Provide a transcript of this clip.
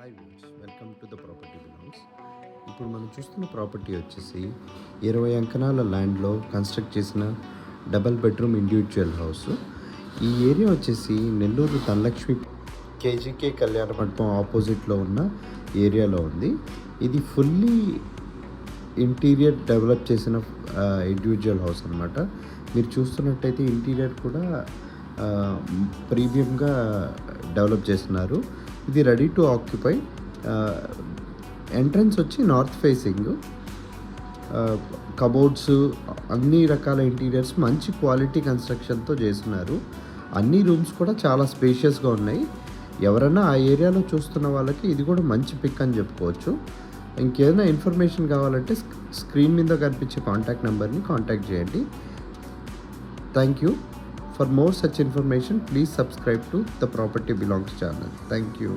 Hi views, welcome to the property belongs. ఇప్పుడు మనం చూస్తున్న ప్రాపర్టీ వచ్చేసి 20 అంకణాల ల్యాండ్లో కన్స్ట్రక్ట్ చేసిన డబల్ బెడ్రూమ్ ఇండివిజువల్ హౌస్. ఈ ఏరియా వచ్చేసి నెల్లూరు ధనలక్ష్మి కేజీకే కళ్యాణ మండపం ఆపోజిట్లో ఉన్న ఏరియాలో ఉంది. ఇది ఫుల్లీ ఇంటీరియర్ డెవలప్ చేసిన ఇండివిజువల్ హౌస్ అనమాట. మీరు చూస్తున్నట్టయితే ఇంటీరియర్ కూడా ప్రీమియంగా డెవలప్ చేస్తున్నారు. ఇది రెడీ టు ఆక్యుపై. ఎంట్రన్స్ వచ్చి నార్త్ ఫేసింగ్, కబోర్డ్స్, అన్ని రకాల ఇంటీరియర్స్ మంచి క్వాలిటీ కన్స్ట్రక్షన్తో చేస్తున్నారు. అన్ని రూమ్స్ కూడా చాలా స్పేషియస్గా ఉన్నాయి. ఎవరైనా ఆ ఏరియాలో చూస్తున్న వాళ్ళకి ఇది కూడా మంచి పిక్ అని చెప్పుకోవచ్చు. ఇంకేదైనా ఇన్ఫర్మేషన్ కావాలంటే స్క్రీన్ మీద కనిపించే కాంటాక్ట్ నెంబర్ని కాంటాక్ట్ చేయండి. Thank you. For more such information, please subscribe to the Property Belongs channel. Thank you.